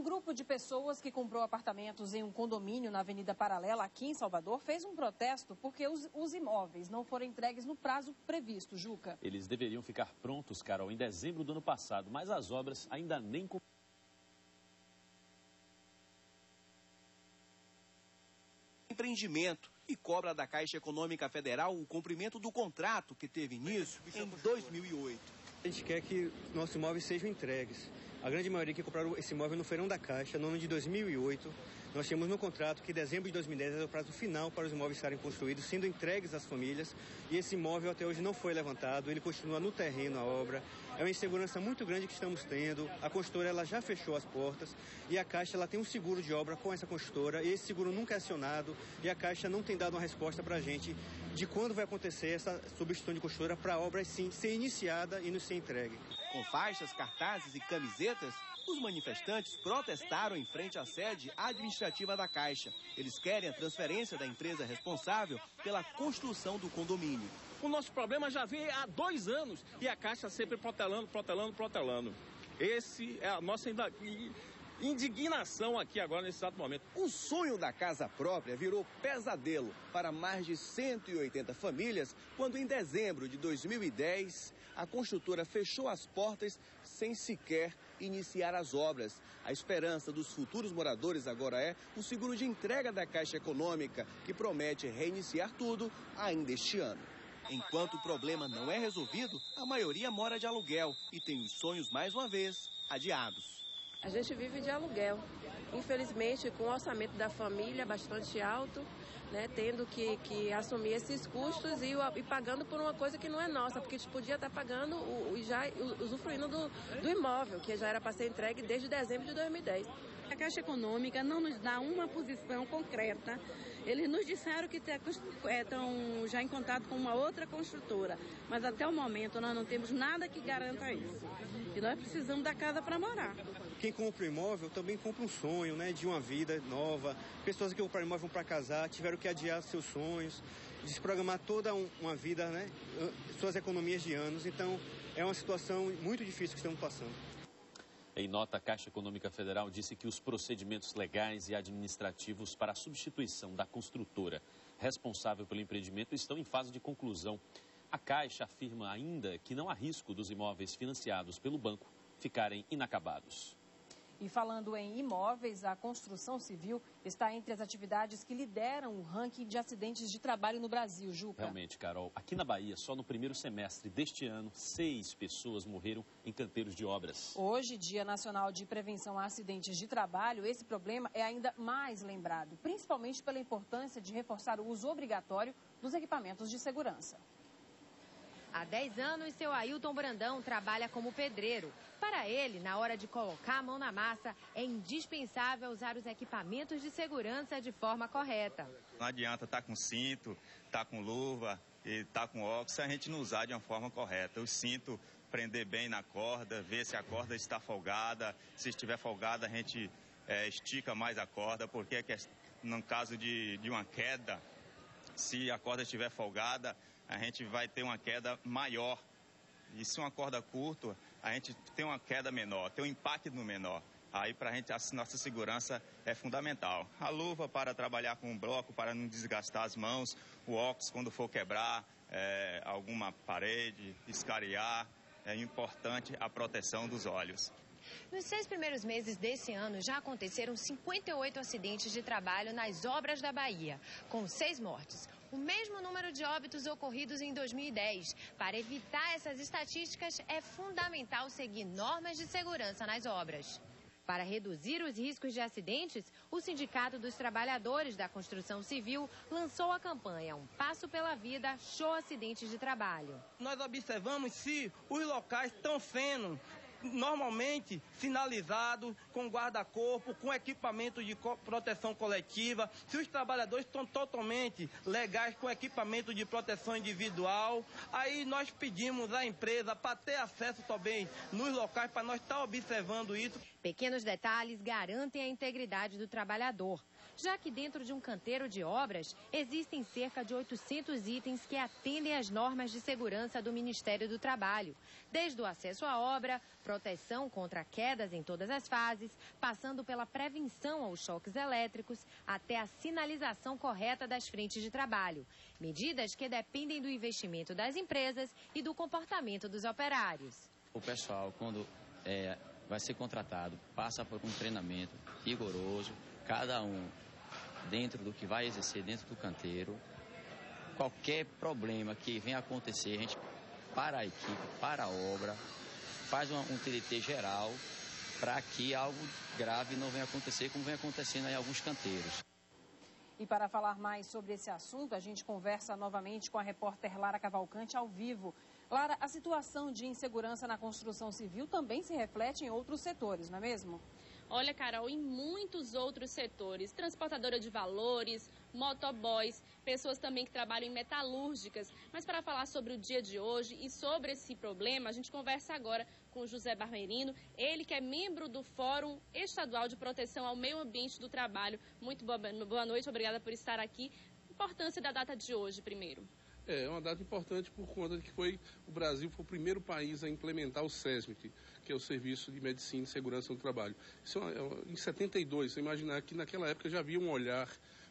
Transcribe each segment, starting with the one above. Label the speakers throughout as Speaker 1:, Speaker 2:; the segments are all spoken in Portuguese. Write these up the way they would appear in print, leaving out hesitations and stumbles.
Speaker 1: grupo de pessoas que comprou apartamentos em um condomínio na Avenida Paralela, aqui em Salvador, fez um protesto porque os imóveis não foram entregues no prazo previsto, Juca.
Speaker 2: Eles deveriam ficar prontos, Carol, em dezembro do ano passado, mas as obras ainda nem
Speaker 3: empreendimento e cobra da Caixa Econômica Federal o cumprimento do contrato que teve início em 2008.
Speaker 4: A gente quer que nossos imóveis sejam entregues. A grande maioria que compraram esse imóvel no feirão da Caixa, no ano de 2008, nós tínhamos no contrato que dezembro de 2010 era o prazo final para os imóveis estarem construídos, sendo entregues às famílias, e esse imóvel até hoje não foi levantado, ele continua no terreno, a obra. É uma insegurança muito grande que estamos tendo. A construtora ela já fechou as portas e a Caixa ela tem um seguro de obra com essa construtora, e esse seguro nunca é acionado, e a Caixa não tem dado uma resposta para a gente de quando vai acontecer essa substituição de construtora para a obra sim ser iniciada e não ser entregue.
Speaker 3: Com faixas, cartazes e camisetas, os manifestantes protestaram em frente à sede administrativa da Caixa. Eles querem a transferência da empresa responsável pela construção do condomínio.
Speaker 5: O nosso problema já vem há 2 anos e a Caixa sempre protelando. Esse é a nossa indignação aqui agora nesse exato momento.
Speaker 3: O sonho da casa própria virou pesadelo para mais de 180 famílias quando em dezembro de 2010 a construtora fechou as portas sem sequer iniciar as obras. A esperança dos futuros moradores agora é o seguro de entrega da Caixa Econômica, que promete reiniciar tudo ainda este ano. Enquanto o problema não é resolvido, a maioria mora de aluguel e tem os sonhos mais uma vez adiados.
Speaker 6: A gente vive de aluguel, infelizmente com o orçamento da família bastante alto, né, tendo que assumir esses custos e pagando por uma coisa que não é nossa, porque a gente podia estar pagando e já usufruindo do imóvel, que já era para ser entregue desde dezembro de 2010.
Speaker 7: A Caixa Econômica não nos dá uma posição concreta. Eles nos disseram que estão já em contato com uma outra construtora, mas até o momento nós não temos nada que garanta isso. E nós precisamos da casa para morar.
Speaker 4: Quem compra um imóvel também compra um sonho, né, de uma vida nova. Pessoas que compraram imóvel para casar tiveram que adiar seus sonhos, desprogramar toda uma vida, né, suas economias de anos. Então, é uma situação muito difícil que estamos passando.
Speaker 2: Em nota, a Caixa Econômica Federal disse que os procedimentos legais e administrativos para a substituição da construtora responsável pelo empreendimento estão em fase de conclusão. A Caixa afirma ainda que não há risco dos imóveis financiados pelo banco ficarem inacabados.
Speaker 1: E falando em imóveis, a construção civil está entre as atividades que lideram o ranking de acidentes de trabalho no Brasil, Juca.
Speaker 2: Realmente, Carol. Aqui na Bahia, só no primeiro semestre deste ano, 6 pessoas morreram em canteiros de obras.
Speaker 1: Hoje, Dia Nacional de Prevenção a Acidentes de Trabalho, esse problema é ainda mais lembrado, principalmente pela importância de reforçar o uso obrigatório dos equipamentos de segurança.
Speaker 8: Há 10 anos, seu Ailton Brandão trabalha como pedreiro. Para ele, na hora de colocar a mão na massa, é indispensável usar os equipamentos de segurança de forma correta.
Speaker 9: Não adianta estar com cinto, estar com luva e estar com óculos se a gente não usar de uma forma correta. O cinto prender bem na corda, ver se a corda está folgada. Se estiver folgada, a gente estica mais a corda, porque no caso de uma queda, se a corda estiver folgada, a gente vai ter uma queda maior. E se uma corda curta, a gente tem uma queda menor, tem um impacto menor. Aí para a gente a nossa segurança é fundamental. A luva para trabalhar com o bloco, para não desgastar as mãos, o óculos quando for quebrar alguma parede, escariar, é importante a proteção dos olhos.
Speaker 8: Nos 6 primeiros meses desse ano, já aconteceram 58 acidentes de trabalho nas obras da Bahia, com 6 mortes. O mesmo número de óbitos ocorridos em 2010. Para evitar essas estatísticas, é fundamental seguir normas de segurança nas obras. Para reduzir os riscos de acidentes, o Sindicato dos Trabalhadores da Construção Civil lançou a campanha Um Passo pela Vida, Show Acidentes de Trabalho.
Speaker 10: Nós observamos se os locais estão sendo normalmente sinalizado com guarda-corpo, com equipamento de proteção coletiva, se os trabalhadores estão totalmente legais com equipamento de proteção individual. Aí nós pedimos à empresa para ter acesso também nos locais, para nós estar observando isso.
Speaker 8: Pequenos detalhes garantem a integridade do trabalhador, já que dentro de um canteiro de obras existem cerca de 800 itens que atendem às normas de segurança do Ministério do Trabalho, desde o acesso à obra, proteção contra quedas em todas as fases, passando pela prevenção aos choques elétricos, até a sinalização correta das frentes de trabalho. Medidas que dependem do investimento das empresas e do comportamento dos operários.
Speaker 11: O pessoal, quando vai ser contratado, passa por um treinamento rigoroso, cada um dentro do que vai exercer dentro do canteiro. Qualquer problema que venha acontecer, a gente para a equipe, para a obra, faz um TDT geral para que algo grave não venha acontecer, como vem acontecendo em alguns canteiros.
Speaker 1: E para falar mais sobre esse assunto, a gente conversa novamente com a repórter Lara Cavalcante ao vivo. Lara, a situação de insegurança na construção civil também se reflete em outros setores, não é mesmo?
Speaker 12: Olha, Carol, em muitos outros setores, transportadora de valores, motoboys, pessoas também que trabalham em metalúrgicas. Mas para falar sobre o dia de hoje e sobre esse problema, a gente conversa agora com o José Barmerino, ele que é membro do Fórum Estadual de Proteção ao Meio Ambiente do Trabalho. Muito boa noite, obrigada por estar aqui. Importância da data de hoje, primeiro.
Speaker 13: É uma data importante por conta de que o Brasil foi o primeiro país a implementar o SESMIT, que é o Serviço de Medicina e Segurança no Trabalho. Isso em 72, você imaginar que naquela época já havia um olhar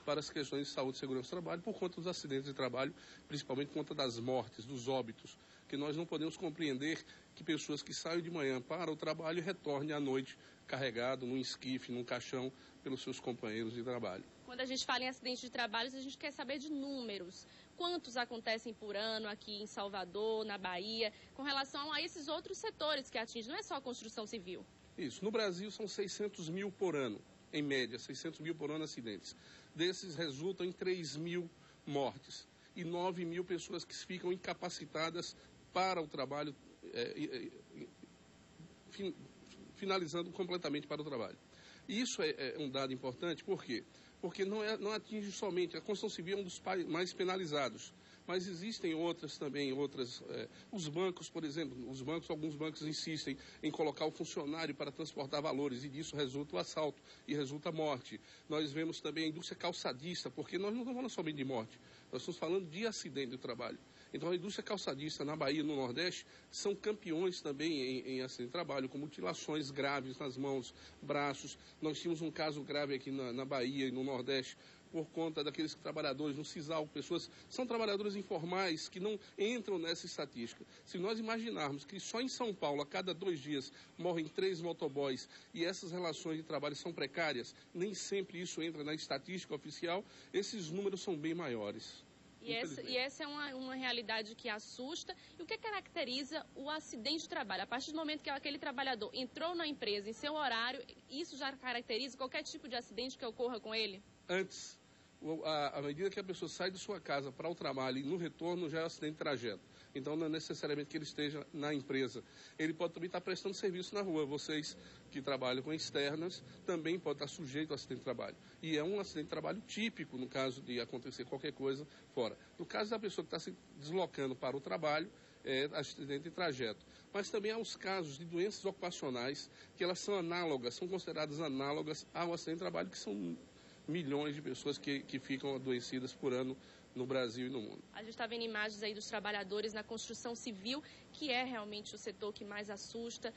Speaker 13: para as questões de saúde e segurança do trabalho por conta dos acidentes de trabalho, principalmente por conta das mortes, dos óbitos, que nós não podemos compreender que pessoas que saem de manhã para o trabalho e retornem à noite carregado num esquife, num caixão, pelos seus companheiros de trabalho.
Speaker 12: Quando a gente fala em acidentes de trabalho, a gente quer saber de números. Quantos acontecem por ano aqui em Salvador, na Bahia, com relação a esses outros setores que atingem, não é só a construção civil?
Speaker 13: Isso. No Brasil são 600 mil por ano, em média, 600 mil por ano acidentes. Desses resultam em 3 mil mortes e 9 mil pessoas que ficam incapacitadas para o trabalho, finalizando completamente para o trabalho. Isso é um dado importante, por quê? Porque não atinge somente, a construção civil é um dos mais penalizados, mas existem outras também, os bancos, por exemplo, alguns bancos insistem em colocar o funcionário para transportar valores e disso resulta o assalto e resulta a morte. Nós vemos também a indústria calçadista, porque nós não estamos falando somente de morte, nós estamos falando de acidente de trabalho. Então a indústria calçadista na Bahia e no Nordeste são campeões também em acidente de trabalho, com mutilações graves nas mãos, braços. Nós tínhamos um caso grave aqui na Bahia e no Nordeste, por conta daqueles trabalhadores no Sisal, são trabalhadores informais que não entram nessa estatística. Se nós imaginarmos que só em São Paulo, a cada 2 dias, morrem 3 motoboys e essas relações de trabalho são precárias, nem sempre isso entra na estatística oficial, esses números são bem maiores.
Speaker 12: E essa é uma realidade que assusta. E o que caracteriza o acidente de trabalho? A partir do momento que aquele trabalhador entrou na empresa em seu horário, isso já caracteriza qualquer tipo de acidente que ocorra com ele?
Speaker 13: Antes, à medida que a pessoa sai de sua casa para o trabalho e no retorno já é um acidente de trajeto. Então não é necessariamente que ele esteja na empresa. Ele pode também estar prestando serviço na rua. Vocês que trabalham com externas também podem estar sujeitos a acidente de trabalho. E é um acidente de trabalho típico no caso de acontecer qualquer coisa fora. No caso da pessoa que está se deslocando para o trabalho, é acidente de trajeto. Mas também há os casos de doenças ocupacionais que elas são análogas, são consideradas análogas ao acidente de trabalho, que são milhões de pessoas que ficam adoecidas por ano no Brasil e no mundo.
Speaker 12: A gente está vendo imagens aí dos trabalhadores na construção civil, que é realmente o setor que mais assusta.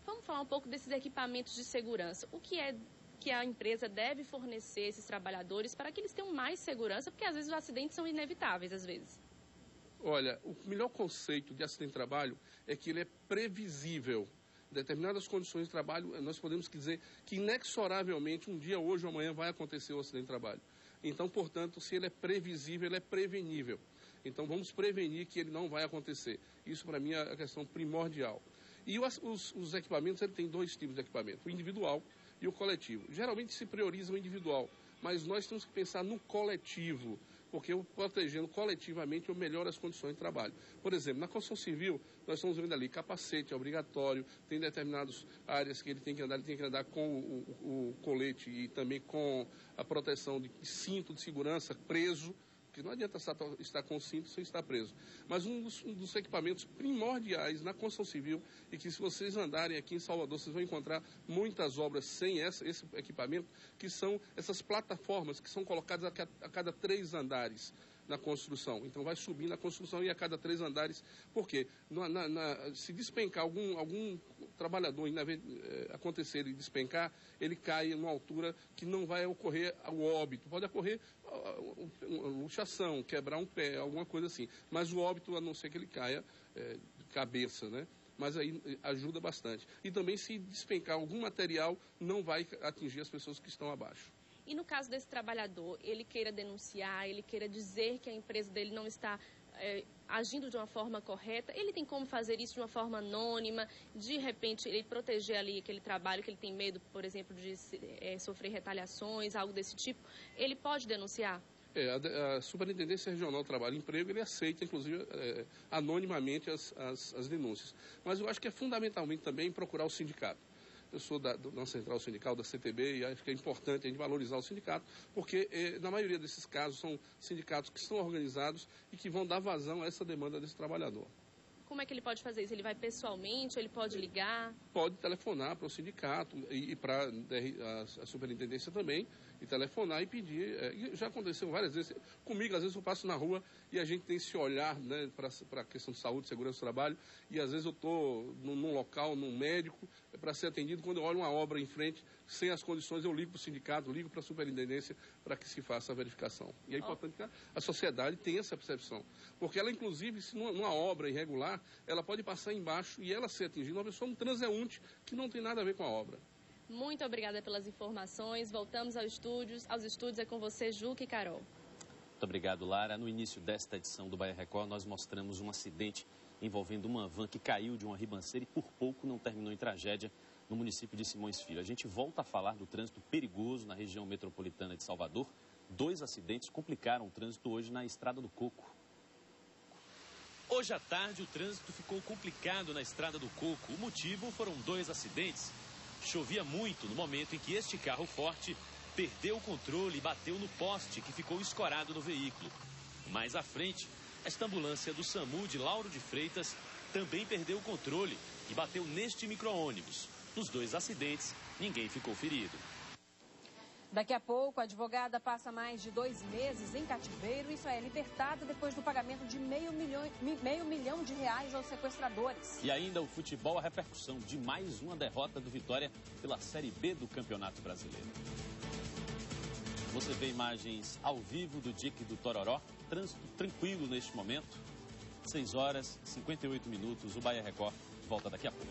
Speaker 12: Vamos falar um pouco desses equipamentos de segurança. O que é que a empresa deve fornecer a esses trabalhadores para que eles tenham mais segurança? Porque às vezes os acidentes são inevitáveis, às vezes.
Speaker 13: Olha, o melhor conceito de acidente de trabalho é que ele é previsível. Determinadas condições de trabalho, nós podemos dizer que inexoravelmente, um dia, hoje ou amanhã, vai acontecer o acidente de trabalho. Então, portanto, se ele é previsível, ele é prevenível. Então, vamos prevenir que ele não vai acontecer. Isso, para mim, é a questão primordial. E os equipamentos, ele tem 2 tipos de equipamento, o individual e o coletivo. Geralmente se prioriza o individual, mas nós temos que pensar no coletivo, porque protegendo coletivamente eu melhoro as condições de trabalho. Por exemplo, na construção civil, nós estamos vendo ali capacete obrigatório, tem determinadas áreas que ele tem que andar com o colete e também com a proteção de cinto de segurança, preso, porque não adianta estar com cinto sem estar preso. Mas um dos equipamentos primordiais na construção civil, e que se vocês andarem aqui em Salvador, vocês vão encontrar muitas obras sem esse equipamento, que são essas plataformas que são colocadas a cada 3 andares na construção. Então vai subindo a construção e a cada 3 andares. Por quê? Se despencar algum trabalhador acontecer e despencar, ele cai numa altura que não vai ocorrer o óbito. Pode ocorrer luxação, quebrar um pé, alguma coisa assim. Mas o óbito, a não ser que ele caia de cabeça, né? Mas aí ajuda bastante. E também, se despencar algum material, não vai atingir as pessoas que estão abaixo.
Speaker 12: E no caso desse trabalhador, ele queira denunciar, ele queira dizer que a empresa dele não está agindo de uma forma correta, ele tem como fazer isso de uma forma anônima, de repente ele proteger ali aquele trabalho que ele tem medo, por exemplo, de sofrer retaliações, algo desse tipo, ele pode denunciar?
Speaker 13: A Superintendência Regional do Trabalho e Emprego, ele aceita, inclusive, anonimamente as denúncias. Mas eu acho que é fundamentalmente também procurar o sindicato. Eu sou da Central Sindical, da CTB, e acho que é importante a gente valorizar o sindicato, porque na maioria desses casos são sindicatos que estão organizados e que vão dar vazão a essa demanda desse trabalhador.
Speaker 12: Como é que ele pode fazer isso? Ele vai pessoalmente, ele pode ligar?
Speaker 13: Pode telefonar para o sindicato e para a superintendência também, e telefonar e pedir. Já aconteceu várias vezes comigo, às vezes eu passo na rua e a gente tem esse olhar, né, para a questão de saúde, segurança do trabalho, e às vezes eu estou num local, num médico, para ser atendido, quando eu olho uma obra em frente, sem as condições, eu ligo para o sindicato, ligo para a superintendência para que se faça a verificação. E é importante que a sociedade tenha essa percepção, porque ela, inclusive, se numa obra irregular, ela pode passar embaixo e ela ser atingida, uma pessoa, um transeunte, que não tem nada a ver com a obra.
Speaker 12: Muito obrigada pelas informações. Voltamos aos estúdios. É com você, Juca e Carol.
Speaker 2: Muito obrigado, Lara. No início desta edição do Bahia Record, nós mostramos um acidente envolvendo uma van que caiu de uma ribanceira e por pouco não terminou em tragédia no município de Simões Filho. A gente volta a falar do trânsito perigoso na região metropolitana de Salvador. 2 acidentes complicaram o trânsito hoje na Estrada do Coco. Hoje à tarde, o trânsito ficou complicado na Estrada do Coco. O motivo foram 2 acidentes. Chovia muito no momento em que este carro forte perdeu o controle e bateu no poste que ficou escorado no veículo. Mais à frente, esta ambulância do SAMU de Lauro de Freitas também perdeu o controle e bateu neste micro-ônibus. Nos 2 acidentes, ninguém ficou ferido.
Speaker 1: Daqui a pouco, a advogada passa mais de 2 meses em cativeiro e só é libertada depois do pagamento de meio milhão de reais aos sequestradores.
Speaker 2: E ainda o futebol, a repercussão de mais uma derrota do Vitória pela Série B do Campeonato Brasileiro. Você vê imagens ao vivo do dique do Tororó, trânsito tranquilo neste momento. 6 horas, 58 minutos, o Bahia Record volta daqui a pouco.